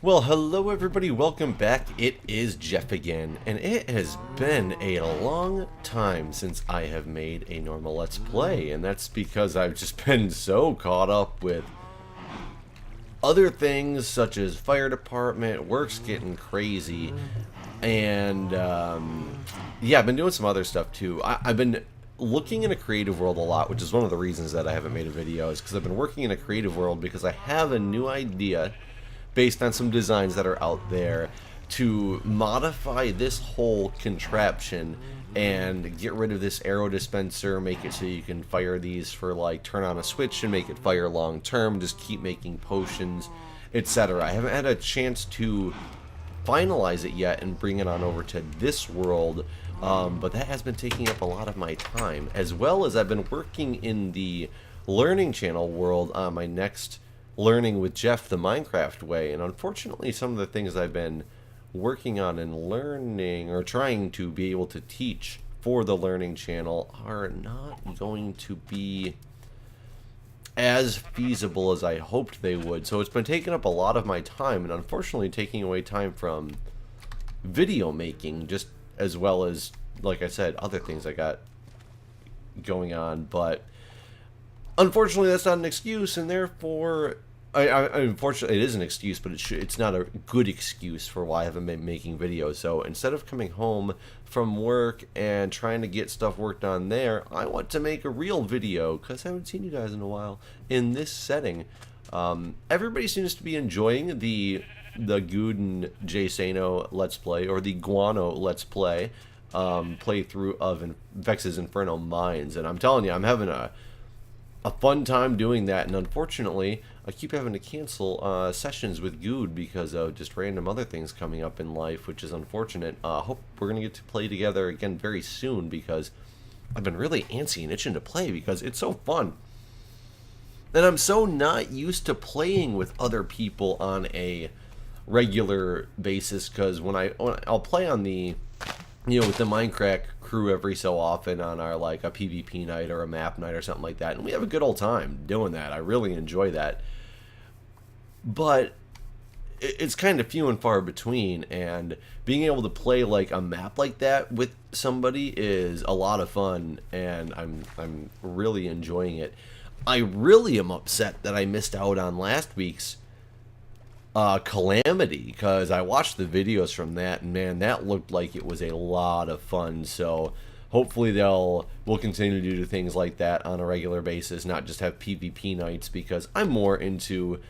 Well, hello everybody, welcome back. It is Jeff again, and it has been a long time since I have made a normal Let's Play, and that's because I've just been so caught up with other things such as fire department, work's getting crazy, and yeah, I've been doing some other stuff too. I've been looking in a creative world a lot, which is one of the reasons that I haven't made a video, is because I've been working in a creative world because I have a new idea based on some designs that are out there to modify this whole contraption and get rid of this arrow dispenser, make it so you can fire these for, like, turn on a switch and make it fire long term, just keep making potions, etc. I haven't had a chance to finalize it yet and bring it on over to this world, but that has been taking up a lot of my time, as well as I've been working in the learning channel world on my next Learning with Jeff the Minecraft way, and unfortunately some of the things I've been working on and learning or trying to be able to teach for the learning channel are not going to be as feasible as I hoped they would. So it's been taking up a lot of my time, and unfortunately taking away time from video making, just as well as, like I said, other things I got going on. But unfortunately that's not an excuse, and therefore unfortunately, it is an excuse, but it's not a good excuse for why I haven't been making videos. So instead of coming home from work and trying to get stuff worked on there, I want to make a real video, because I haven't seen you guys in a while, in this setting. Everybody seems to be enjoying the Gooden Jsano Let's Play, or the Guano Let's Play, playthrough of Vex's Inferno Mines. And I'm telling you, I'm having a fun time doing that, and unfortunately I keep having to cancel sessions with Good because of just random other things coming up in life, which is unfortunate. Hope we're gonna get to play together again very soon, because I've been really antsy and itching to play because it's so fun, and I'm so not used to playing with other people on a regular basis, because when I'll play on the, you know, with the Mindcrack crew every so often on our, like, a PvP night or a map night or something like that, and we have a good old time doing that. I really enjoy that, but it's kind of few and far between, and being able to play like a map like that with somebody is a lot of fun, and I'm really enjoying it. I really am upset that I missed out on last week's Calamity, because I watched the videos from that, and man, that looked like it was a lot of fun. So hopefully we'll continue to do things like that on a regular basis, not just have PvP nights, because I'm more into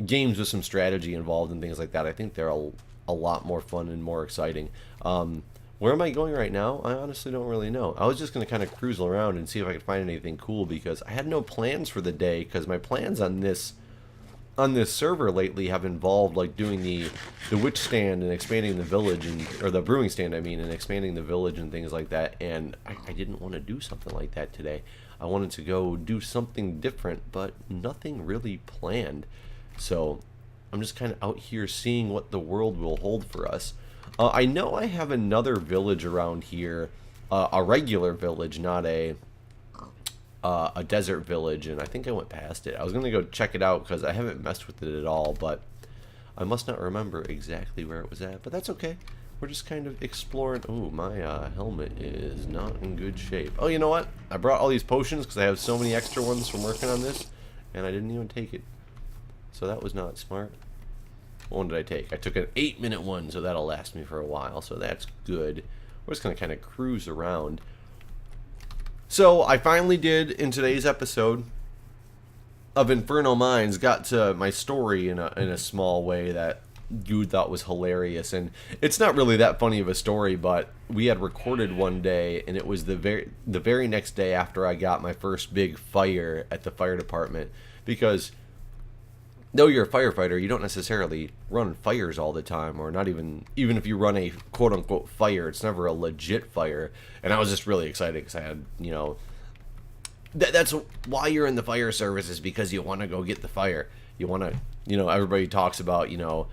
games with some strategy involved and things like that. I think they're a lot more fun and more exciting. Where am I going right now? I honestly don't really know. I was just going to kind of cruise around and see if I could find anything cool, because I had no plans for the day, because my plans on this server lately have involved, like, doing the witch stand and expanding the village, or the brewing stand, I mean, and expanding the village and things like that, and I didn't want to do something like that today. I wanted to go do something different, but nothing really planned. So I'm just kind of out here seeing what the world will hold for us. I know I have another village around here, a regular village, not a desert village, and I think I went past it. I was going to go check it out because I haven't messed with it at all, but I must not remember exactly where it was at, but that's okay. We're just kind of exploring. Ooh, my helmet is not in good shape. Oh, you know what? I brought all these potions because I have so many extra ones from working on this, and I didn't even take it. So that was not smart. What one did I take? I took an 8-minute one, so that'll last me for a while, so that's good. We're just going to kind of cruise around. So I finally did, in today's episode of Inferno Mines, got to my story in a small way that Good thought was hilarious. And it's not really that funny of a story, but we had recorded one day, and it was the very next day after I got my first big fire at the fire department, because though you're a firefighter, you don't necessarily run fires all the time, or not even if you run a quote-unquote fire, it's never a legit fire. And I was just really excited because I had, you know, that's why you're in the fire service, is because you want to go get the fire. You want to, you know, everybody talks about, you know,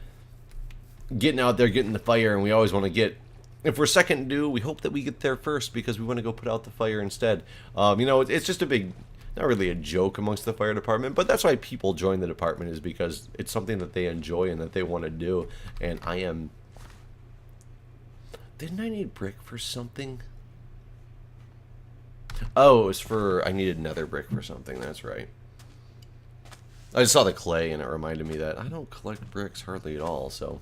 getting out there, getting the fire, and we always want to get, if we're second due, we hope that we get there first because we want to go put out the fire instead. You know, it's just a big not really a joke amongst the fire department, but that's why people join the department, is because it's something that they enjoy and that they want to do. And I am... Didn't I need brick for something? Oh, it was for... I needed nether brick for something, that's right. I just saw the clay and it reminded me that I don't collect bricks hardly at all, so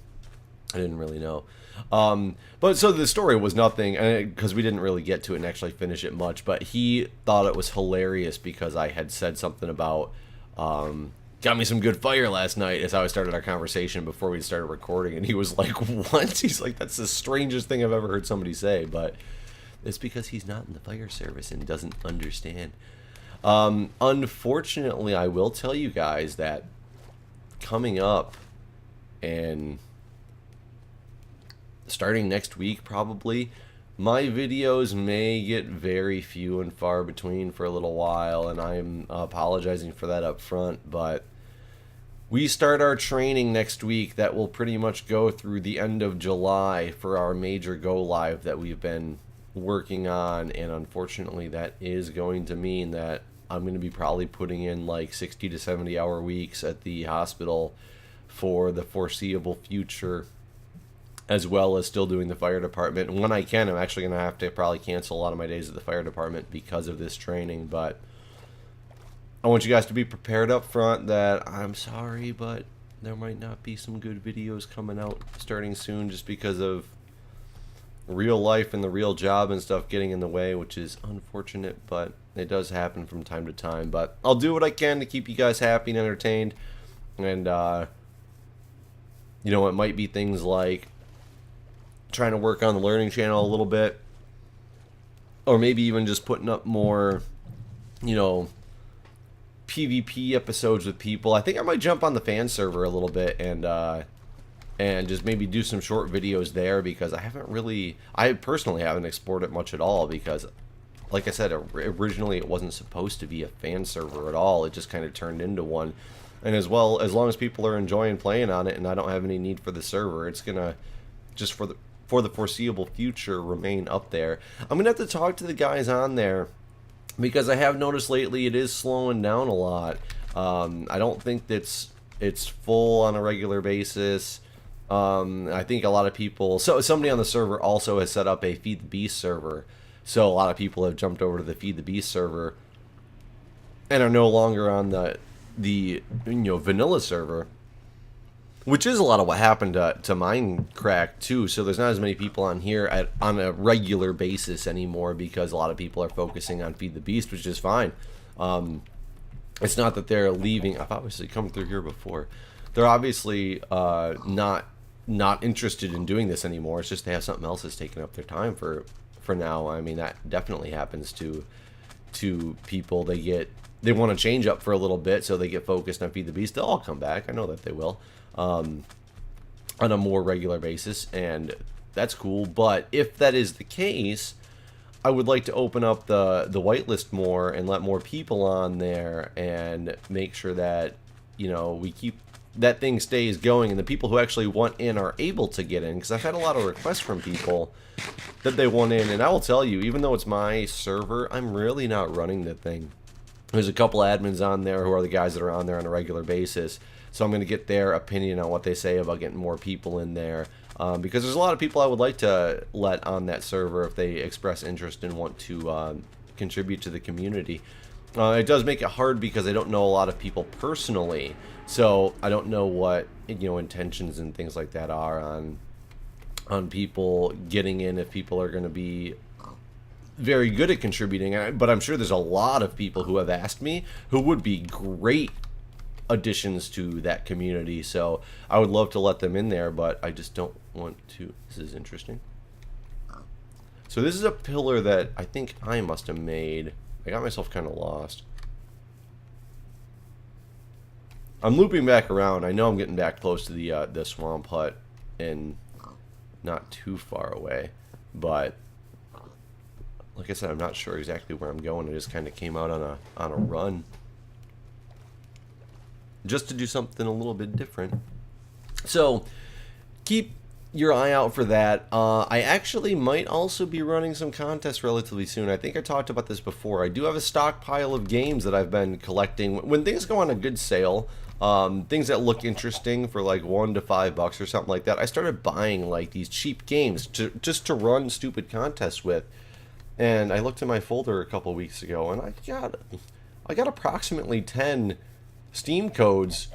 I didn't really know. But so the story was nothing, because we didn't really get to it and actually finish it much, but he thought it was hilarious because I had said something about, got me some good fire last night, as how I started our conversation before we started recording, and he was like, what? He's like, that's the strangest thing I've ever heard somebody say, but it's because he's not in the fire service and doesn't understand. Unfortunately, I will tell you guys that coming up and starting next week probably, my videos may get very few and far between for a little while, and I'm apologizing for that up front, but we start our training next week that will pretty much go through the end of July for our major go live that we've been working on, and unfortunately that is going to mean that I'm going to be probably putting in like 60 to 70 hour weeks at the hospital for the foreseeable future, as well as still doing the fire department. And when I can, I'm actually going to have to probably cancel a lot of my days at the fire department because of this training. But I want you guys to be prepared up front that I'm sorry, but there might not be some good videos coming out starting soon, just because of real life and the real job and stuff getting in the way, which is unfortunate, but it does happen from time to time. But I'll do what I can to keep you guys happy and entertained. And you know, it might be things like trying to work on the learning channel a little bit, or maybe even just putting up more, you know, PvP episodes with people. I think I might jump on the fan server a little bit and just maybe do some short videos there, because I personally haven't explored it much at all, because like I said, originally it wasn't supposed to be a fan server at all. It just kind of turned into one. And as long as people are enjoying playing on it and I don't have any need for the server, it's gonna just for the foreseeable future remain up there. I'm gonna have to talk to the guys on there, because I have noticed lately it is slowing down a lot. I don't think it's full on a regular basis. I think a lot of people, so somebody on the server also has set up a Feed the Beast server, so a lot of people have jumped over to the Feed the Beast server and are no longer on the you know, vanilla server, which is a lot of what happened to Mindcrack too. So there's not as many people on here on a regular basis anymore, because a lot of people are focusing on Feed the Beast, which is fine. It's not that they're leaving. I've obviously come through here before. They're obviously not interested in doing this anymore. It's just they have something else that's taking up their time for now. I mean, that definitely happens to people. They want to change up for a little bit, so they get focused on Feed the Beast. They'll all come back. I know that they will, on a more regular basis, and that's cool. But if that is the case, I would like to open up the whitelist more and let more people on there, and make sure that, you know, we keep that thing stays going, and the people who actually want in are able to get in, because I've had a lot of requests from people that they want in. And I will tell you, even though it's my server, I'm really not running the thing. There's a couple admins on there who are the guys that are on there on a regular basis, so I'm going to get their opinion on what they say about getting more people in there, because there's a lot of people I would like to let on that server if they express interest and want to contribute to the community. It does make it hard because I don't know a lot of people personally, so I don't know what, you know, intentions and things like that are on people getting in, if people are going to be very good at contributing. But I'm sure there's a lot of people who have asked me who would be great additions to that community, so I would love to let them in there, but I just don't want to. This is interesting. So this is a pillar that I think I must have made. I got myself kind of lost. I'm looping back around. I know I'm getting back close to the swamp hut and not too far away, but like I said, I'm not sure exactly where I'm going. I just kind of came out on a run just to do something a little bit different. So keep your eye out for that. I actually might also be running some contests relatively soon. I think I talked about this before. I do have a stockpile of games that I've been collecting. When things go on a good sale, things that look interesting for like $1 to $5 or something like that, I started buying like these cheap games just to run stupid contests with. And I looked in my folder a couple weeks ago, and I got approximately 10 Steam codes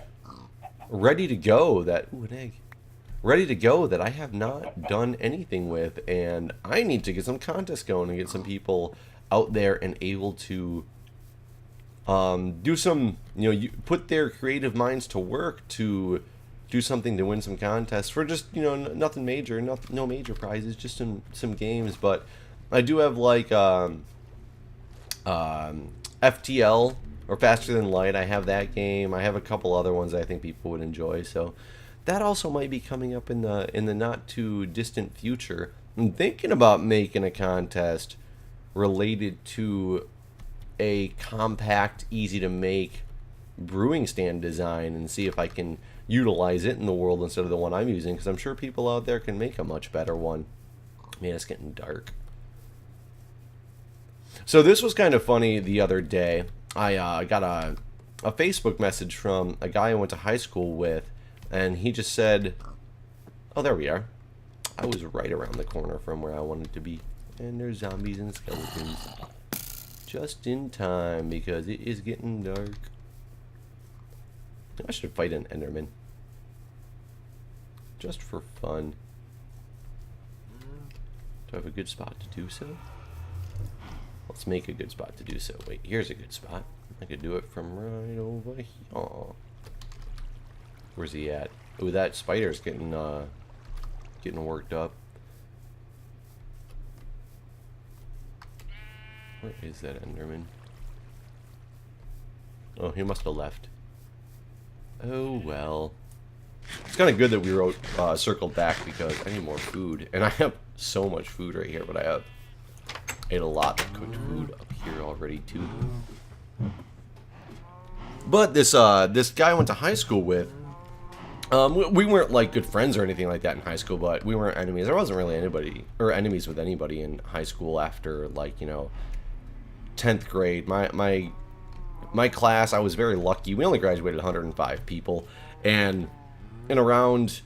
ready to go that... Ooh, an egg. Ready to go that I have not done anything with, and I need to get some contests going and get some people out there and able to do some, put their creative minds to work to do something to win some contests for just, nothing major, no major prizes, just some games. But I do have like FTL, or Faster Than Light. I have that game. I have a couple other ones that I think people would enjoy, so that also might be coming up in the not too distant future. I'm thinking about making a contest related to a compact, easy to make brewing stand design and see if I can utilize it in the world instead of the one I'm using, because I'm sure people out there can make a much better one. Man, it's getting dark. So this was kind of funny the other day. I got a Facebook message from a guy I went to high school with, and he just said, oh, there we are. I was right around the corner from where I wanted to be. And there's zombies and skeletons. Just in time, because it is getting dark. I should fight an Enderman. Just for fun. Do I have a good spot to do so? Let's make a good spot to do so. Wait, here's a good spot. I could do it from right over here. Where's he at? Ooh, that spider's getting worked up. Where is that Enderman? Oh, he must have left. Oh well. It's kind of good that we circled back because I need more food, and I have so much food right here. But I ate a lot of cooked food up here already too. But this guy I went to high school with. We weren't like good friends or anything like that in high school, but we weren't enemies. There wasn't really anybody or enemies with anybody in high school after, like, 10th grade. My class, I was very lucky. We only graduated 105 people, and in around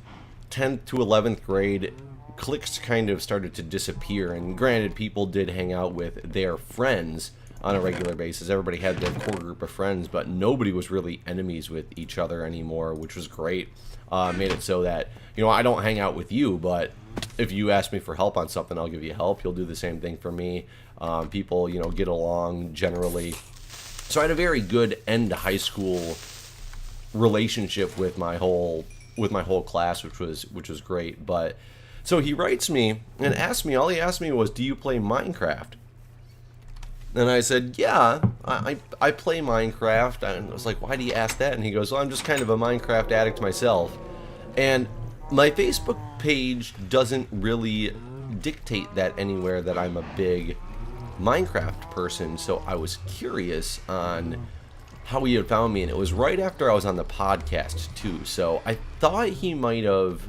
10th to 11th grade, cliques kind of started to disappear. And granted, people did hang out with their friends on a regular basis. Everybody had their core group of friends, but nobody was really enemies with each other anymore, which was great. Made it so that, I don't hang out with you, but if you ask me for help on something, I'll give you help. You'll do the same thing for me. People, get along generally. So I had a very good end to high school relationship with my whole class, which was great. But so he writes me and asks me, all he asked me was, do you play Minecraft? And I said, yeah, I play Minecraft. And I was like, why do you ask that? And he goes, well, I'm just kind of a Minecraft addict myself. And my Facebook page doesn't really dictate that anywhere that I'm a big Minecraft person. So I was curious on how he had found me. And it was right after I was on the podcast, too. So I thought he might have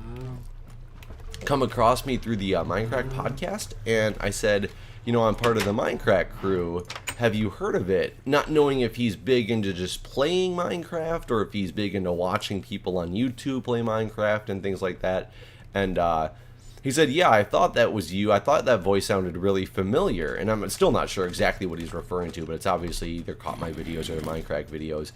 come across me through the Mindcrack podcast. And I said, I'm part of the Mindcrack crew. Have you heard of it? Not knowing if he's big into just playing Minecraft or if he's big into watching people on YouTube play Minecraft and things like that. And he said, yeah, I thought that was you. I thought that voice sounded really familiar. And I'm still not sure exactly what he's referring to, but it's obviously either caught my videos or the Minecraft videos.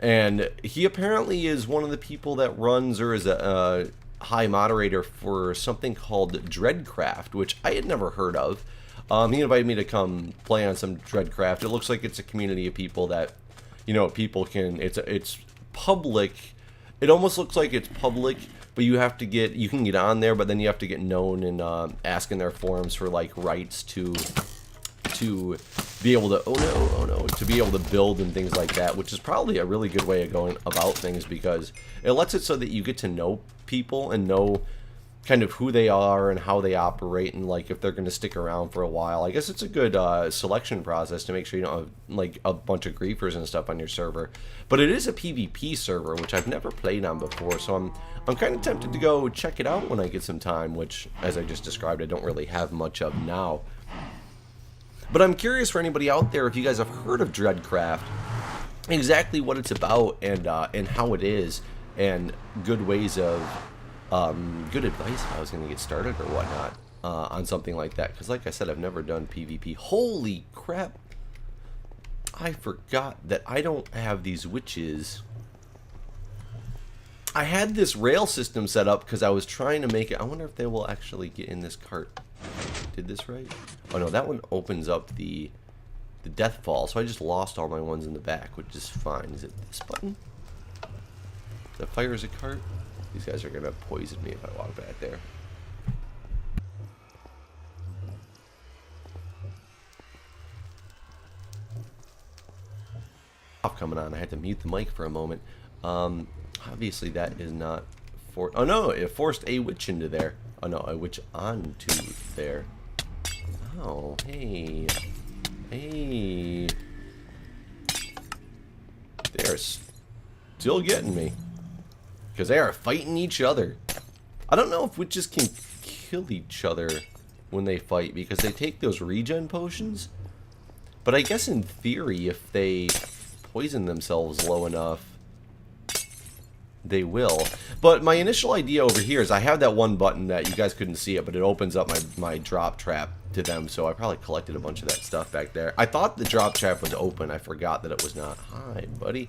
And he apparently is one of the people that runs or is a high moderator for something called Dreadcraft, which I had never heard of. He invited me to come play on some Dreadcraft. It looks like it's a community of people that, people can, it's public. It almost looks like it's public, but you can get on there, but then you have to get known and ask in their forums for like rights to be able to, to be able to build and things like that, which is probably a really good way of going about things because it lets it so that you get to know people and know kind of who they are and how they operate, and like if they're going to stick around for a while. I guess it's a good selection process to make sure you don't have like a bunch of griefers and stuff on your server. But it is a PvP server, which I've never played on before, so I'm kind of tempted to go check it out when I get some time, which, as I just described, I don't really have much of now. But I'm curious for anybody out there if you guys have heard of Dreadcraft, exactly what it's about and how it is, and good ways of good advice if I was going to get started or whatnot on something like that. Because like I said, I've never done PvP. Holy crap! I forgot that I don't have these witches. I had this rail system set up because I was trying to make it. I wonder if they will actually get in this cart. Did this right? Oh no, that one opens up the death fall. So I just lost all my ones in the back, which is fine. Is it this button that fires a cart? These guys are going to poison me if I walk back there. Off coming on. I had to mute the mic for a moment. Obviously that is not for... Oh no, it forced a witch into there. Oh no, a witch onto there. Oh, hey. Hey. They are still getting me. Because they are fighting each other. I don't know if witches can kill each other when they fight, because they take those regen potions. But I guess in theory, if they poison themselves low enough, they will. But my initial idea over here is I have that one button that you guys couldn't see it, but it opens up my drop trap to them. So I probably collected a bunch of that stuff back there. I thought the drop trap was open. I forgot that it was not. Hi, buddy.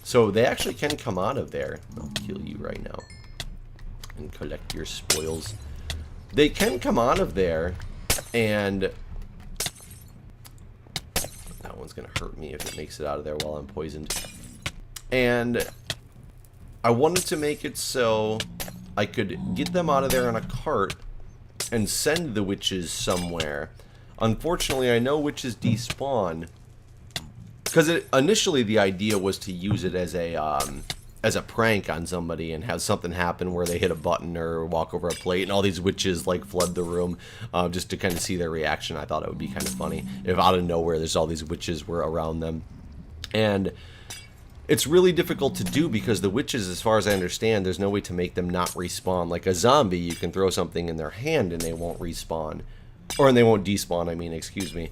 So they actually can come out of there. I'll kill you right now and collect your spoils. They can come out of there, and that one's gonna hurt me if it makes it out of there while I'm poisoned. And I wanted to make it so I could get them out of there on a cart and send the witches somewhere. Unfortunately, I know witches despawn. Because initially the idea was to use it as a prank on somebody and have something happen where they hit a button or walk over a plate and all these witches like flood the room just to kind of see their reaction. I thought it would be kind of funny if out of nowhere there's all these witches were around them. And it's really difficult to do because the witches, as far as I understand, there's no way to make them not respawn. Like a zombie, you can throw something in their hand and they won't respawn. Or and they won't despawn, I mean, excuse me.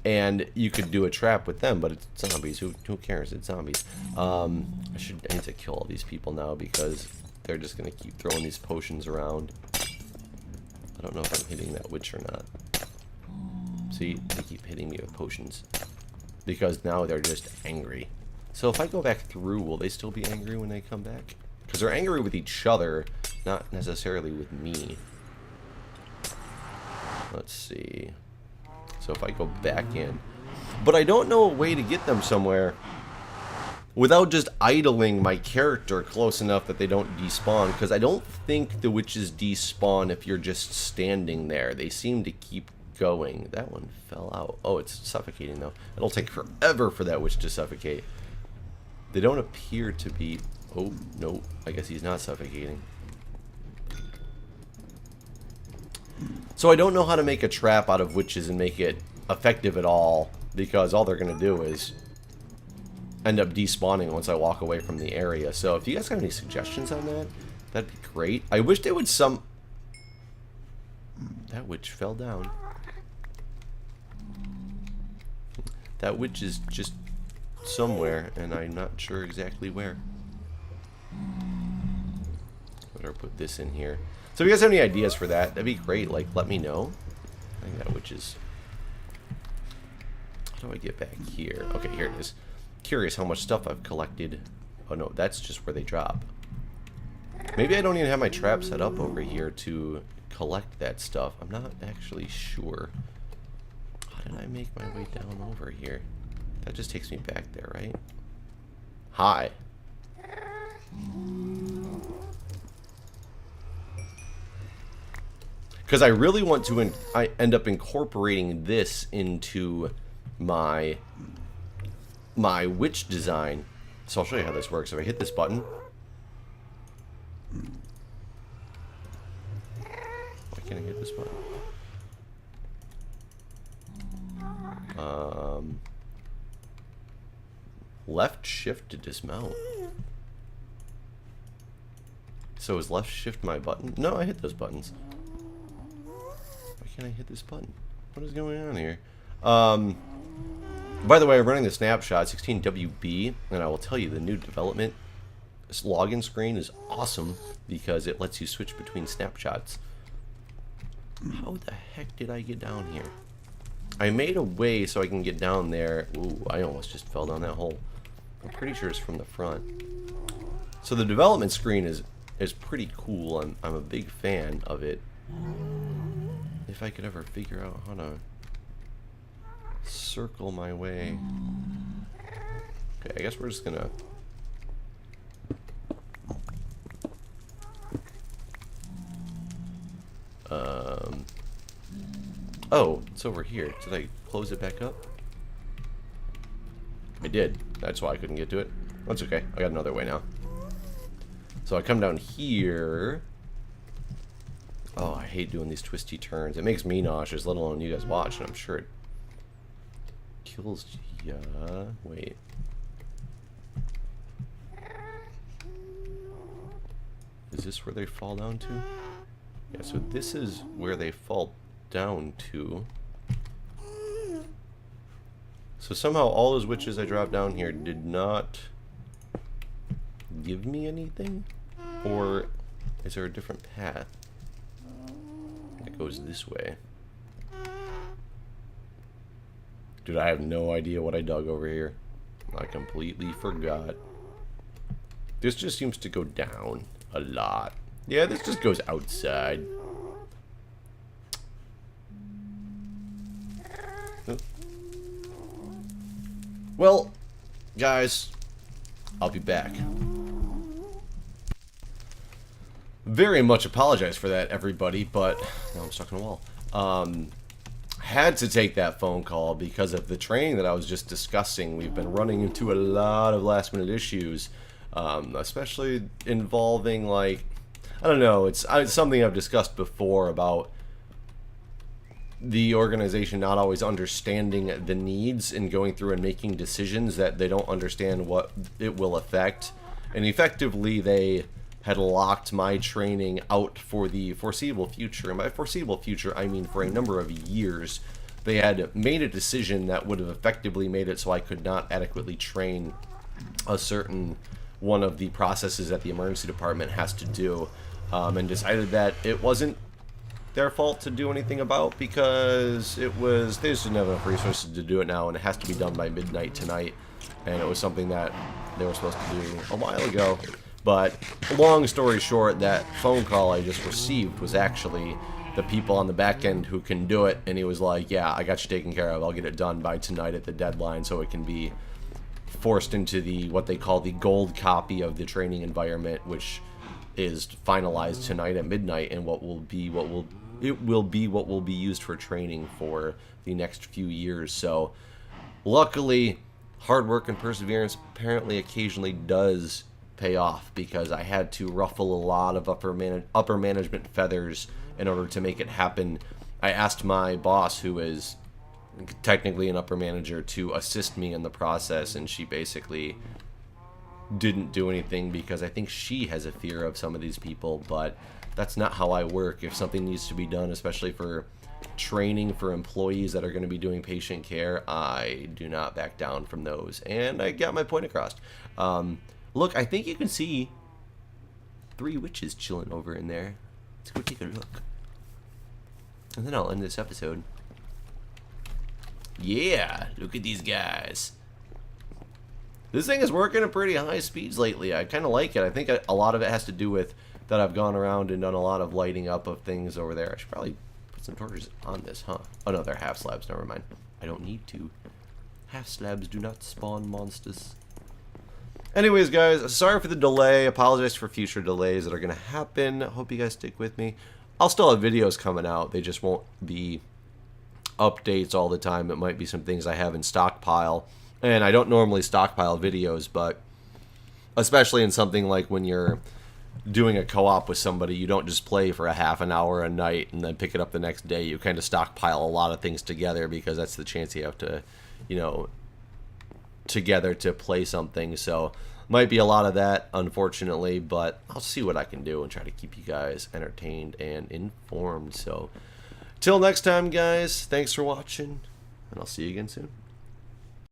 And you could do a trap with them, but it's zombies. Who cares? It's zombies. I need to kill all these people now because they're just going to keep throwing these potions around. I don't know if I'm hitting that witch or not. See, they keep hitting me with potions because now they're just angry. So if I go back through, will they still be angry when they come back? Because they're angry with each other, not necessarily with me. Let's see. So if I go back in. But I don't know a way to get them somewhere without just idling my character close enough that they don't despawn. Because I don't think the witches despawn if you're just standing there. They seem to keep going. That one fell out. Oh, it's suffocating though. It'll take forever for that witch to suffocate. They don't appear to be... Oh, no. I guess he's not suffocating. So I don't know how to make a trap out of witches and make it effective at all, because all they're going to do is end up despawning once I walk away from the area. So if you guys have any suggestions on that, that'd be great. I wish they would That witch fell down. That witch is just somewhere, and I'm not sure exactly where. Better put this in here. So if you guys have any ideas for that, that'd be great. Like, let me know. I think that witch is... How do I get back here? Okay, here it is. Curious how much stuff I've collected. Oh no, that's just where they drop. Maybe I don't even have my trap set up over here to collect that stuff. I'm not actually sure. How did I make my way down over here? That just takes me back there, right? Hi. Because I really want to I end up incorporating this into my witch design. So I'll show you how this works. If I hit this button, can't I hit this button? Left shift to dismount. So is left shift my button? No, I hit those buttons. Why can't I hit this button? What is going on here? By the way, I'm running the snapshot 16WB, and I will tell you the new development. This login screen is awesome because it lets you switch between snapshots. How the heck did I get down here? I made a way so I can get down there. Ooh, I almost just fell down that hole. I'm pretty sure it's from the front. So the development screen is pretty cool. I'm a big fan of it. If I could ever figure out how to circle my way. Okay, I guess we're just gonna... Oh, it's over here. Did I close it back up? I did. That's why I couldn't get to it. That's okay. I got another way now. So I come down here. Oh, I hate doing these twisty turns. It makes me nauseous, let alone you guys watch, and I'm sure it kills ya. Wait. Is this where they fall down to? Yeah, so this is where they fall down to. So somehow all those witches I dropped down here did not give me anything? Or is there a different path that goes this way? Dude, I have no idea what I dug over here. I completely forgot. This just seems to go down a lot. Yeah, this just goes outside. Well, guys, I'll be back. Very much apologize for that, everybody, but now I'm stuck in a wall. Had to take that phone call because of the training that I was just discussing. We've been running into a lot of last-minute issues, especially involving, like, I don't know, it's something I've discussed before about the organization not always understanding the needs and going through and making decisions that they don't understand what it will affect. And effectively, they had locked my training out for the foreseeable future. And by foreseeable future, I mean for a number of years. They had made a decision that would have effectively made it so I could not adequately train a certain one of the processes that the emergency department has to do, and decided that it wasn't their fault to do anything about, because they just didn't have enough resources to do it now, and it has to be done by midnight tonight. And it was something that they were supposed to do a while ago. But long story short, that phone call I just received was actually the people on the back end who can do it, and he was like, yeah, I got you taken care of. I'll get it done by tonight at the deadline so it can be forced into the what they call the gold copy of the training environment, which is finalized tonight at midnight, and what will be used for training for the next few years. So luckily, hard work and perseverance apparently occasionally does pay off, because I had to ruffle a lot of upper management feathers in order to make it happen. I asked my boss, who is technically an upper manager, to assist me in the process, and she basically didn't do anything because I think she has a fear of some of these people. But that's not how I work. If something needs to be done, especially for training for employees that are going to be doing patient care, I do not back down from those. And I got my point across. Look, I think you can see 3 witches chilling over in there. Let's go take a look. And then I'll end this episode. Yeah, look at these guys. This thing is working at pretty high speeds lately. I kind of like it. I think a lot of it has to do with that I've gone around and done a lot of lighting up of things over there. I should probably put some torches on this, huh? Oh no, they're half slabs. Never mind. I don't need to. Half slabs do not spawn monsters. Anyways, guys, sorry for the delay. Apologize for future delays that are going to happen. Hope you guys stick with me. I'll still have videos coming out. They just won't be updates all the time. It might be some things I have in stockpile. And I don't normally stockpile videos, but especially in something like when you're doing a co-op with somebody, you don't just play for a half an hour a night and then pick it up the next day. You kind of stockpile a lot of things together because that's the chance you have to, you know, together to play something. So might be a lot of that, unfortunately, but I'll see what I can do and try to keep you guys entertained and informed. So till next time, guys, thanks for watching, and I'll see you again soon.